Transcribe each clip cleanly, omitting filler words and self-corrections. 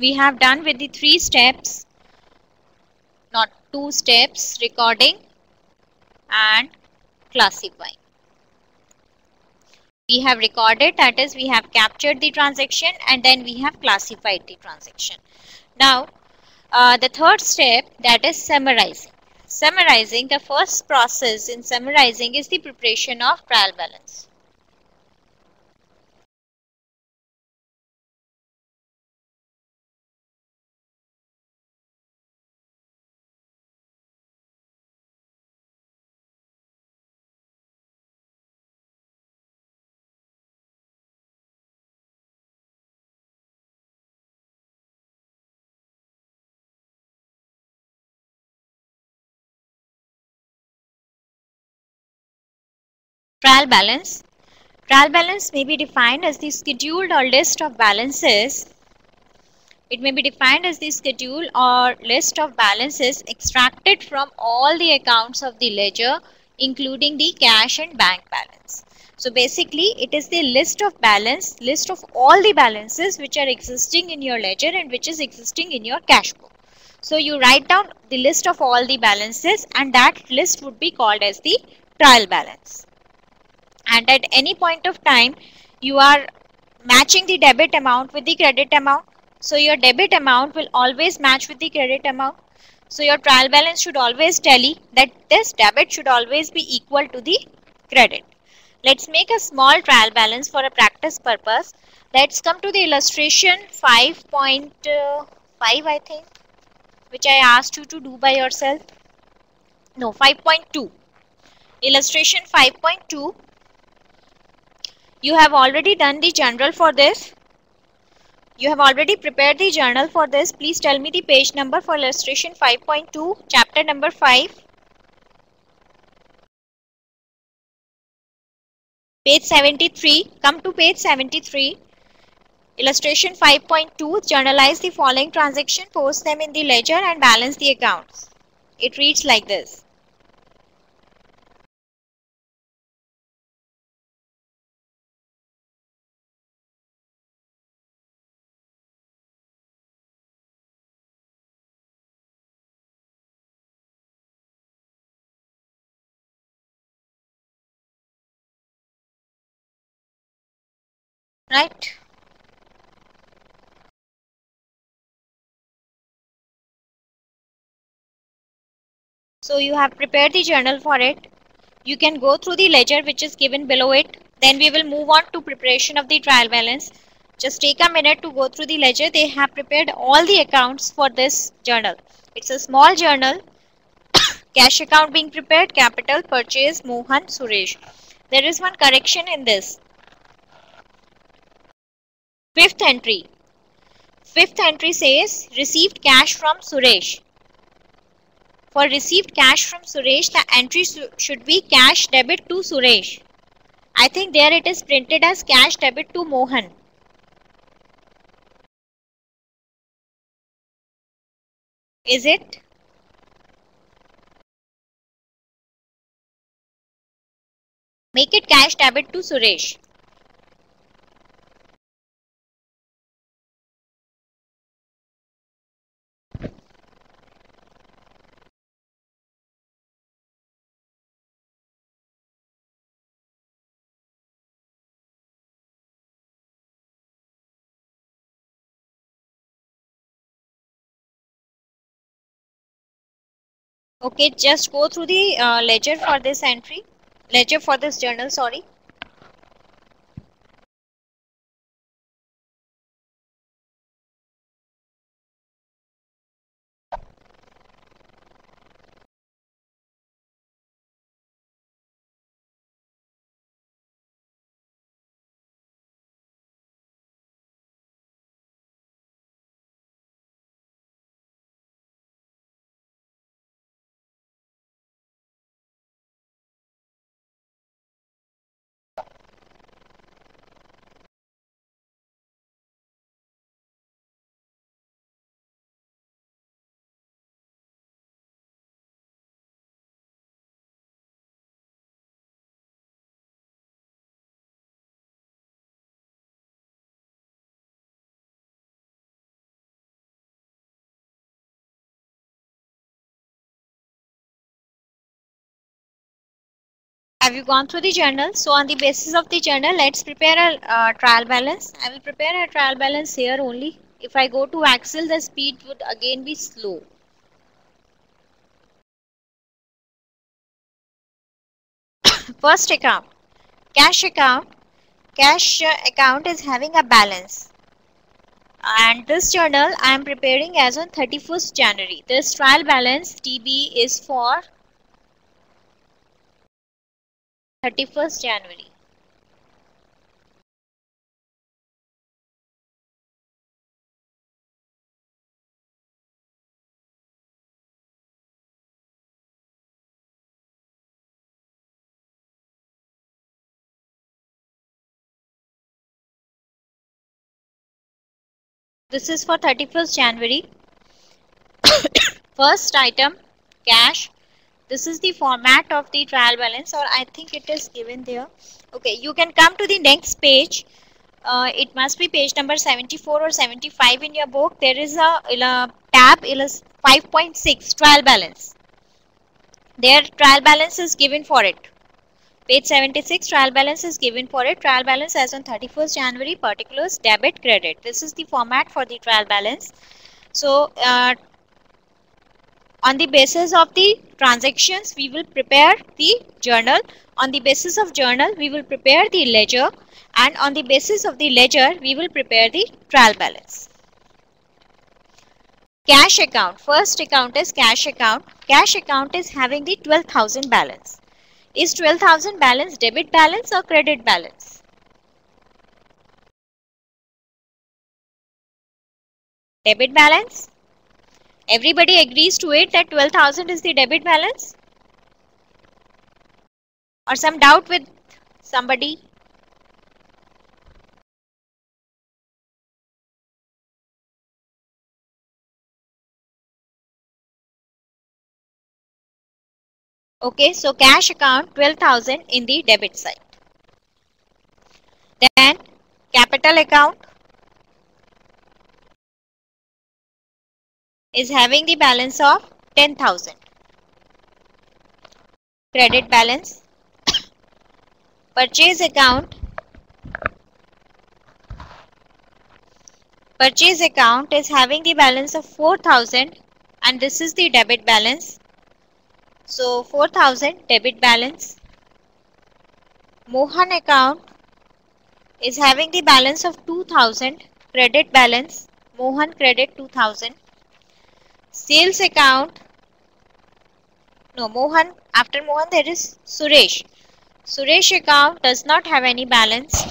we have done with the 3 steps, not 2 steps: recording and classifying. We have recorded, that is, we have captured the transaction, and then we have classified the transaction. Now, the third step, that is summarizing. Summarizing, the first process in summarizing is the preparation of trial balance. Trial balance. Trial balance may be defined as the scheduled or list of balances. It may be defined as the schedule or list of balances extracted from all the accounts of the ledger, including the cash and bank balance. So basically, it is the list of all the balances which are existing in your ledger and which is existing in your cash book. So you write down the list of all the balances, and that list would be called as the trial balance. And at any point of time, you are matching the debit amount with the credit amount. So your debit amount will always match with the credit amount. So your trial balance should always tally that this debit should always be equal to the credit. Let's make a small trial balance for a practice purpose. Let's come to the illustration 5.5, I think, which I asked you to do by yourself. No, 5.2. Illustration 5.2. You have already done the journal for this. You have already prepared the journal for this. Please tell me the page number for illustration 5.2, chapter number 5. Page 73. Come to page 73. Illustration 5.2. Journalize the following transaction, post them in the ledger and balance the accounts. It reads like this. Right? So you have prepared the journal for it. You can go through the ledger which is given below it. Then we will move on to preparation of the trial balance. Just take a minute to go through the ledger. They have prepared all the accounts for this journal. It's a small journal. Cash account being prepared, capital, purchase, Mohan, Suresh. There is one correction in this. Fifth entry. Fifth entry says received cash from Suresh. For received cash from Suresh, the entry should be cash debit to Suresh. I think there it is printed as cash debit to Mohan. Is it? Make it cash debit to Suresh. Okay, just go through the ledger for this entry. Ledger for this journal, sorry. Have you gone through the journal? So on the basis of the journal, let's prepare a trial balance. I will prepare a trial balance here only. If I go to Excel, the speed would again be slow. First account, cash account. Cash account is having a balance. And this journal I am preparing as on 31st January. This trial balance TB is for 31st January. This is for 31st January. First item, cash. This is the format of the trial balance, or I think it is given there. Okay, you can come to the next page. It must be page number 74 or 75 in your book. There is a tab 5.6 trial balance. Their trial balance is given for it. Page 76, trial balance is given for it. Trial balance as on 31st January, particulars, debit, credit. This is the format for the trial balance. So, on the basis of the transactions, we will prepare the journal. On the basis of journal, we will prepare the ledger. And on the basis of the ledger, we will prepare the trial balance. Cash account. First account is cash account. Cash account is having the 12,000 balance. Is 12,000 balance debit balance or credit balance? Debit balance. Everybody agrees to it that 12,000 is the debit balance? Or some doubt with somebody? Okay, so cash account 12,000 in the debit side. Then capital account is having the balance of 10,000. Credit balance. Purchase account. Purchase account is having the balance of 4,000 and this is the debit balance. So 4,000 debit balance. Mohan account is having the balance of 2,000 credit balance. Mohan credit 2,000. Sales account. No, Mohan. After Mohan there is Suresh. Suresh account does not have any balance.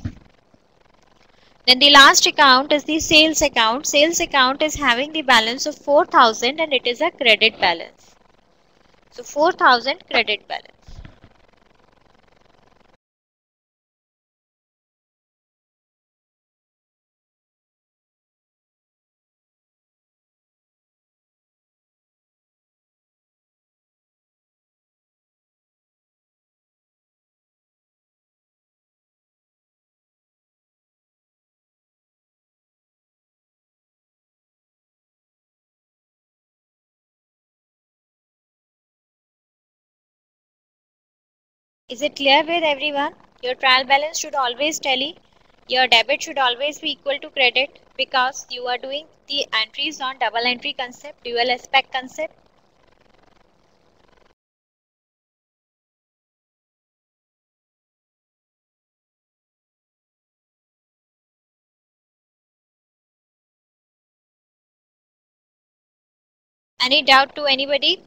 Then the last account is the sales account. Sales account is having the balance of 4,000 and it is a credit balance. So 4,000 credit balance. Is it clear with everyone? Your trial balance should always tally. Your debit should always be equal to credit because you are doing the entries on double entry concept, dual aspect concept. Any doubt to anybody?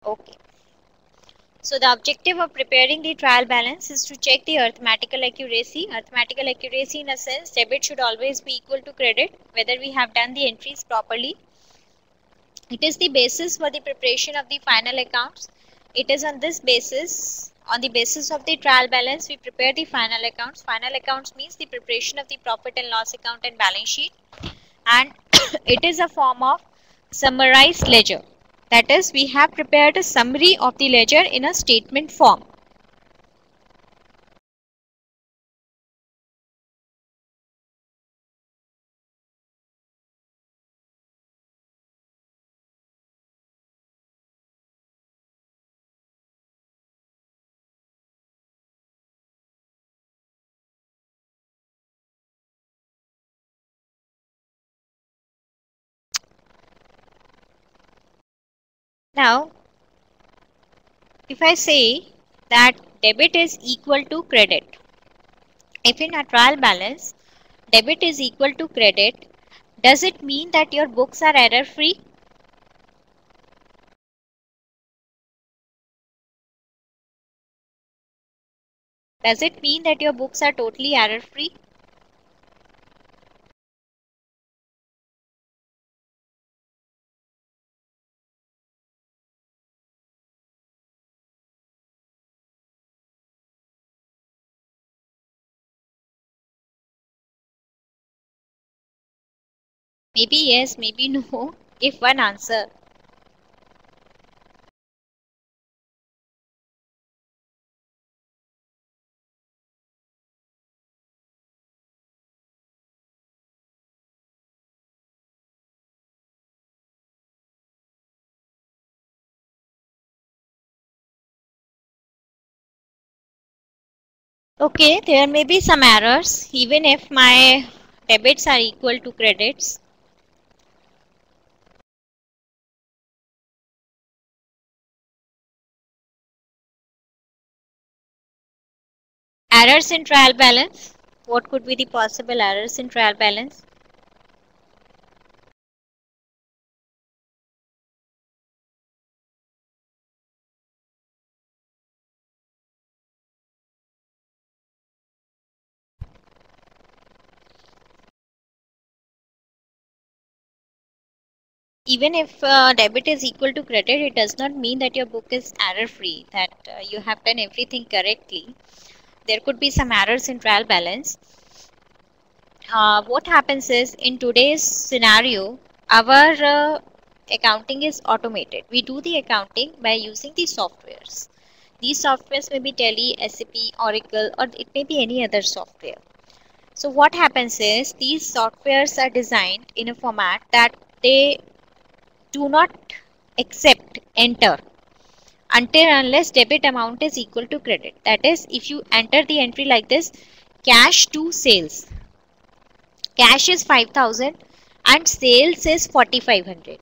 Okay. So the objective of preparing the trial balance is to check the arithmetical accuracy. Arithmetical accuracy in a sense, debit should always be equal to credit, whether we have done the entries properly. It is the basis for the preparation of the final accounts. It is on this basis, on the basis of the trial balance, we prepare the final accounts. Final accounts means the preparation of the profit and loss account and balance sheet. And it is a form of summarized ledger. That is, we have prepared a summary of the ledger in a statement form. Now, if I say that debit is equal to credit, if in a trial balance debit is equal to credit, does it mean that your books are error free? Does it mean that your books are totally error free? Maybe yes, maybe no. Give one answer. Okay, there may be some errors even if my debits are equal to credits. Errors in trial balance. What could be the possible errors in trial balance? Even if debit is equal to credit, it does not mean that your book is error free, that you have done everything correctly. There could be some errors in trial balance. What happens is, in today's scenario, our accounting is automated. We do the accounting by using the softwares. These softwares may be Tally, SAP, Oracle, or it may be any other software. So what happens is, these softwares are designed in a format that they do not accept enter until unless debit amount is equal to credit. That is, if you enter the entry like this, cash to sales, cash is 5,000 and sales is 4,500,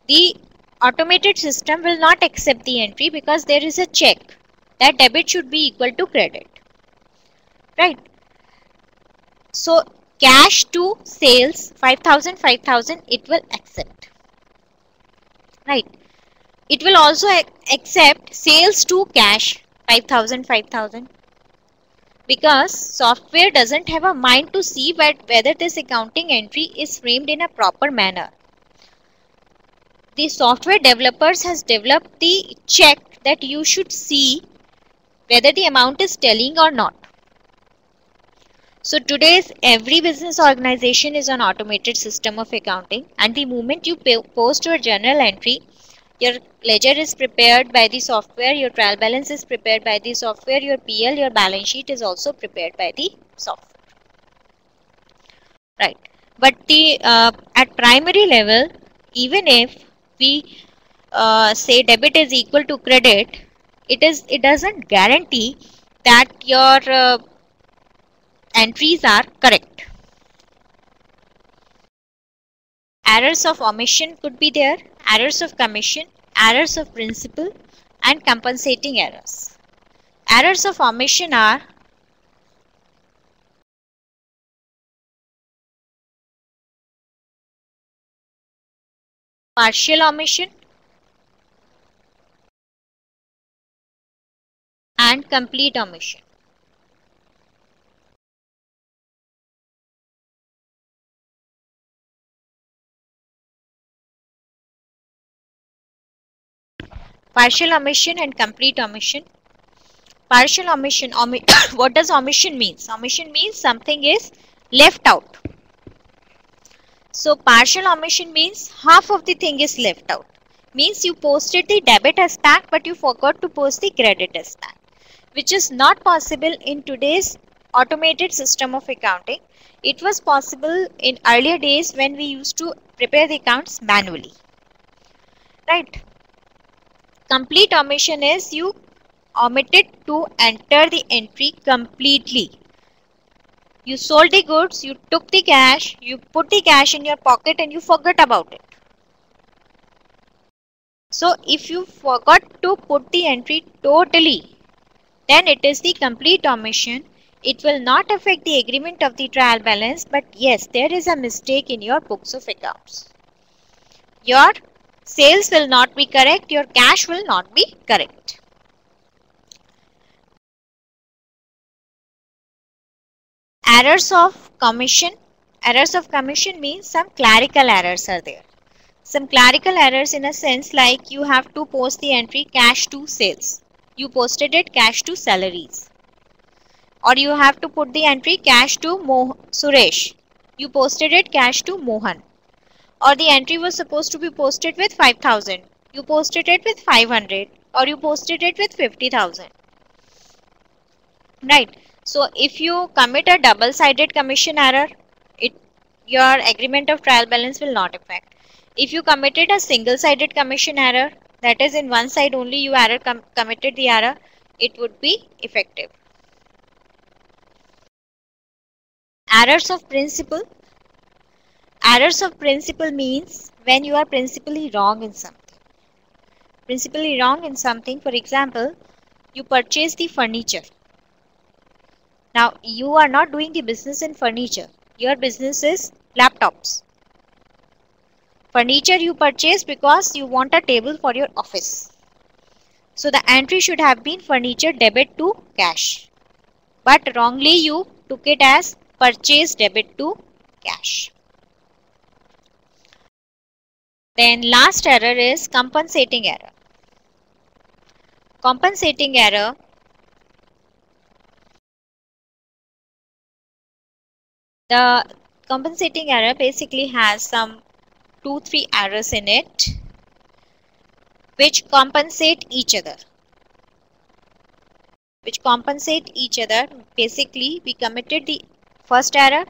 the automated system will not accept the entry because there is a check that debit should be equal to credit, right? So cash to sales 5,000 5,000 it will accept, right? It will also accept sales to cash 5,000 5,000 because software doesn't have a mind to see whether this accounting entry is framed in a proper manner. The software developers has developed the check that you should see whether the amount is telling or not. So today's every business organization is an automated system of accounting, and the moment you post your journal entry, your ledger is prepared by the software, your trial balance is prepared by the software, your PL, your balance sheet is also prepared by the software. Right. But the at primary level, even if we say debit is equal to credit, it doesn't guarantee that your entries are correct. Errors of omission could be there, errors of commission, errors of principal, and compensating errors. Errors of omission are partial omission and complete omission. Partial omission and complete omission. Partial omission, what does omission means? Omission means something is left out. So partial omission means half of the thing is left out. Means you posted the debit as PAC but you forgot to post the credit as PAC, which is not possible in today's automated system of accounting. It was possible in earlier days when we used to prepare the accounts manually. Right? Complete omission is you omitted to enter the entry completely. You sold the goods, you took the cash, you put the cash in your pocket and you forgot about it. So if you forgot to put the entry totally, then it is the complete omission. It will not affect the agreement of the trial balance, but yes, there is a mistake in your books of accounts. Your sales will not be correct, your cash will not be correct. Errors of commission. Errors of commission means some clerical errors are there. Some clerical errors in a sense like you have to post the entry cash to sales. You posted it cash to salaries. Or you have to put the entry cash to Suresh. You posted it cash to Mohan. Or the entry was supposed to be posted with 5,000. You posted it with 500 or you posted it with 50,000. Right. So if you commit a double-sided commission error, your agreement of trial balance will not affect. If you committed a single-sided commission error, that is in one side only you committed the error, it would be effective. Errors of principle. Errors of principle means when you are principally wrong in something. Principally wrong in something, for example, you purchase the furniture. Now, you are not doing the business in furniture. Your business is laptops. Furniture you purchase because you want a table for your office. So, the entry should have been furniture debit to cash. But wrongly you took it as purchase debit to cash. Then last error is compensating error. Compensating error. The compensating error basically has some 2-3 errors in it which compensate each other. Basically, we committed the first error,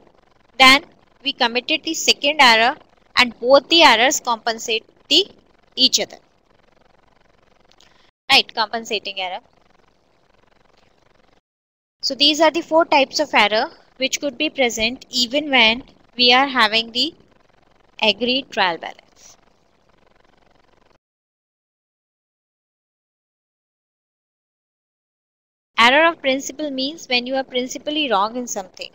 then we committed the second error, and both the errors compensate each other. Right, compensating error. So these are the 4 types of error which could be present even when we are having the agreed trial balance. Error of principle means when you are principally wrong in something.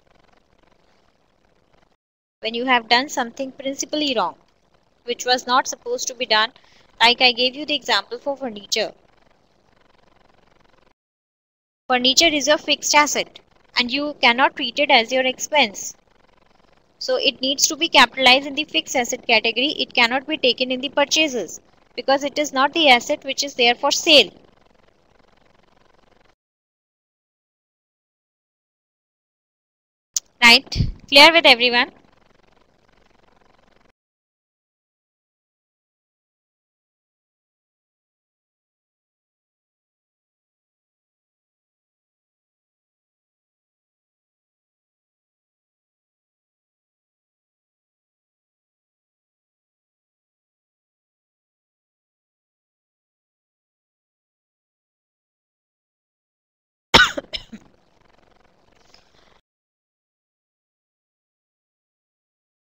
When you have done something principally wrong, which was not supposed to be done, like I gave you the example for furniture. Furniture is a fixed asset and you cannot treat it as your expense. So it needs to be capitalized in the fixed asset category. It cannot be taken in the purchases because it is not the asset which is there for sale. Right? Clear with everyone?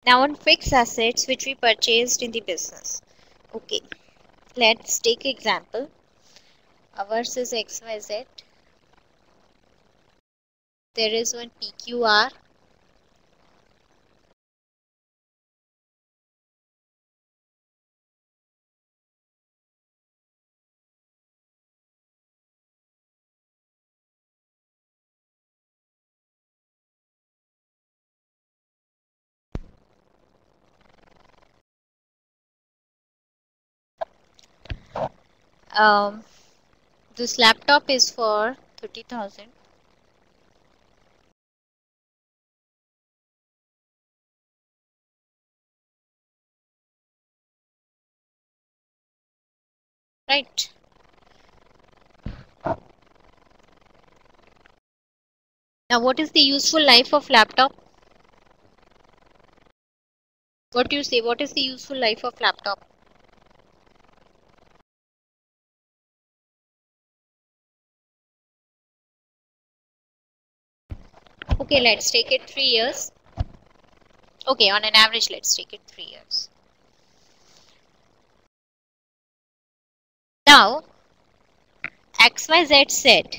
Now on fixed assets which we purchased in the business. Okay, let's take example. Ours is XYZ. There is one PQR. This laptop is for 30,000. Right. Now what is the useful life of laptop? What do you say? What is the useful life of laptop? Okay, let's take it 3 years. Okay, on an average, let's take it 3 years. Now XYZ said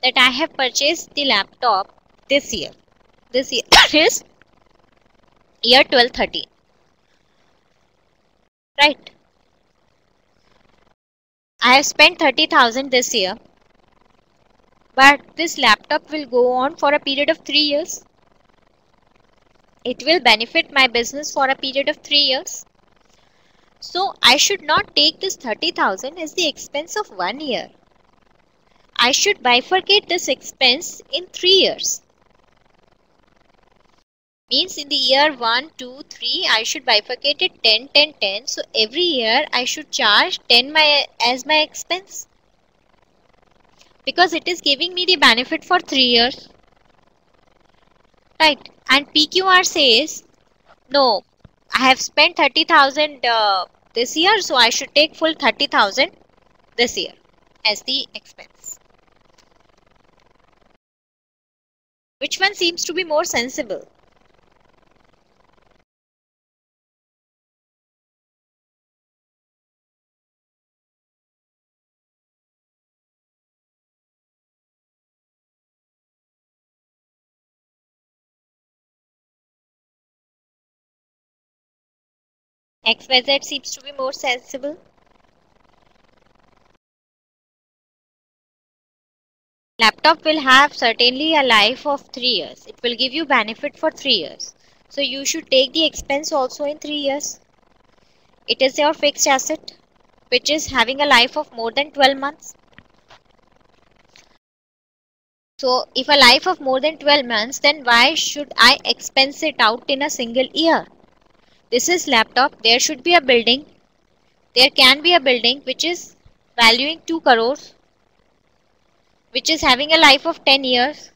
that I have purchased the laptop this year. This year is year 12-13, right? I have spent 30,000 this year, but this laptop will go on for a period of 3 years. It will benefit my business for a period of 3 years. So I should not take this 30,000 as the expense of 1 year. I should bifurcate this expense in 3 years. Means in the year 1, 2, 3, I should bifurcate it 10, 10, 10. So every year I should charge 10 as my expense, because it is giving me the benefit for 3 years. Right. And PQR says, no, I have spent 30,000 this year, so I should take full 30,000 this year as the expense. Which one seems to be more sensible? XYZ seems to be more sensible. Laptop will have certainly a life of 3 years. It will give you benefit for 3 years. So you should take the expense also in 3 years. It is your fixed asset which is having a life of more than 12 months. So if a life of more than 12 months, then why should I expense it out in a single year? This is laptop. There should be a building. There can be a building which is valuing 2 crores, which is having a life of 10 years.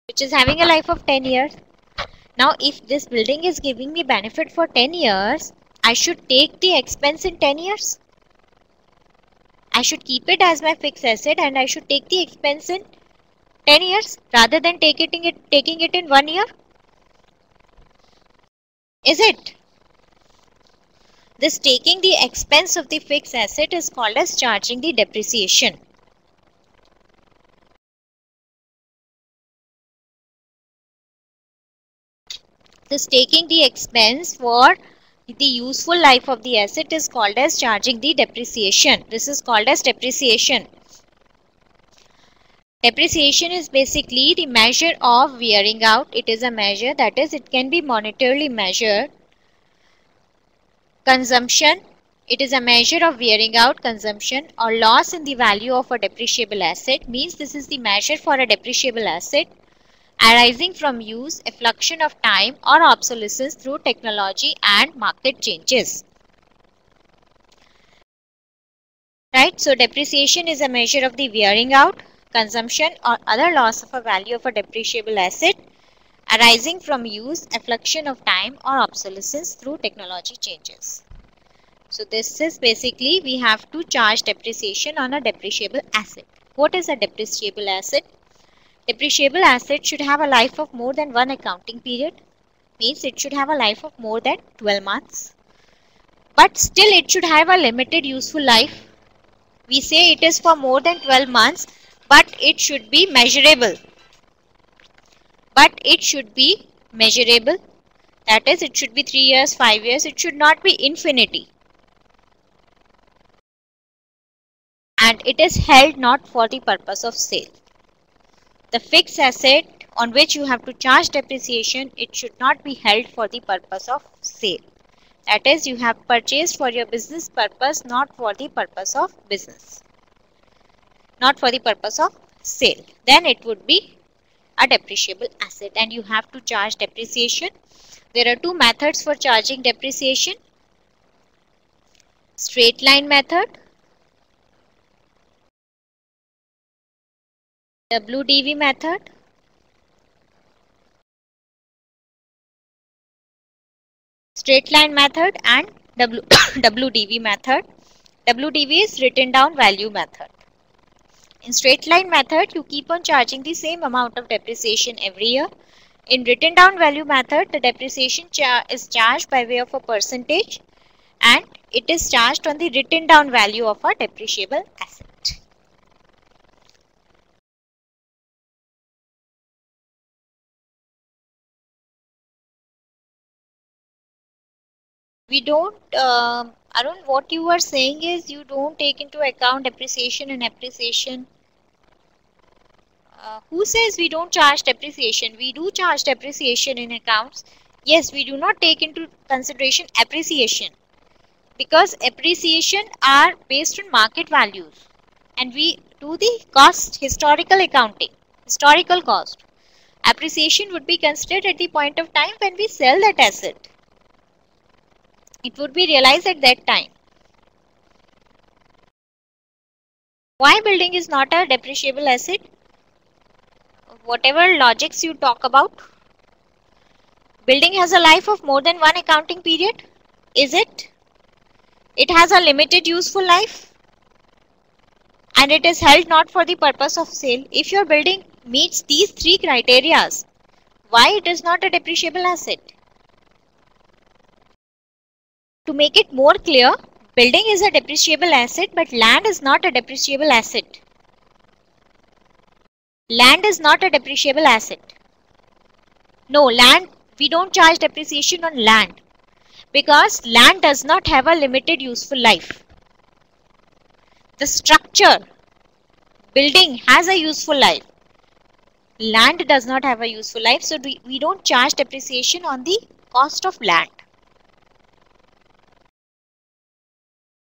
Which is having a life of 10 years. Now if this building is giving me benefit for 10 years, I should take the expense in 10 years. I should keep it as my fixed asset and I should take the expense in 10 years rather than taking it in 1 year. Is it? This taking the expense of the fixed asset is called as charging the depreciation. This taking the expense for the useful life of the asset is called as charging the depreciation. This is called as depreciation. Depreciation is basically the measure of wearing out. It is a measure, that is, it can be monetarily measured. Consumption, it is a measure of wearing out, consumption, or loss in the value of a depreciable asset. Means this is the measure for a depreciable asset arising from use, effluxion of time, or obsolescence through technology and market changes. Right? So depreciation is a measure of the wearing out, consumption, or other loss of a value of a depreciable asset arising from use, effluxion of time, or obsolescence through technology changes. So this is basically we have to charge depreciation on a depreciable asset. What is a depreciable asset? Depreciable asset should have a life of more than one accounting period. Means it should have a life of more than 12 months. But still it should have a limited useful life. We say it is for more than 12 months, but it should be measurable. But it should be measurable. That is, it should be 3 years, 5 years. It should not be infinity. And it is held not for the purpose of sale. The fixed asset on which you have to charge depreciation, it should not be held for the purpose of sale. That is, you have purchased for your business purpose, not for the purpose of business. Not for the purpose of sale. Then it would be a depreciable asset and you have to charge depreciation. There are two methods for charging depreciation. Straight line method, WDV method, straight line method, and WDV method. WDV is written down value method. In straight line method, you keep on charging the same amount of depreciation every year. In written down value method, the depreciation is charged by way of a percentage and it is charged on the written down value of a depreciable asset. We don't, Arun, what you are saying is you don't take into account depreciation and appreciation. Who says we don't charge depreciation? We do charge depreciation in accounts. Yes, we do not take into consideration appreciation because appreciation are based on market values and we do the cost historical accounting, historical cost. Appreciation would be considered at the point of time when we sell that asset. It would be realized at that time. Why building is not a depreciable asset? Whatever logics you talk about, building has a life of more than one accounting period. Is it? It has a limited useful life and it is held not for the purpose of sale. If your building meets these three criteria, why it is not a depreciable asset? To make it more clear, building is a depreciable asset but land is not a depreciable asset. Land is not a depreciable asset. No, land, we don't charge depreciation on land because land does not have a limited useful life. The structure, building has a useful life. Land does not have a useful life, so we don't charge depreciation on the cost of land.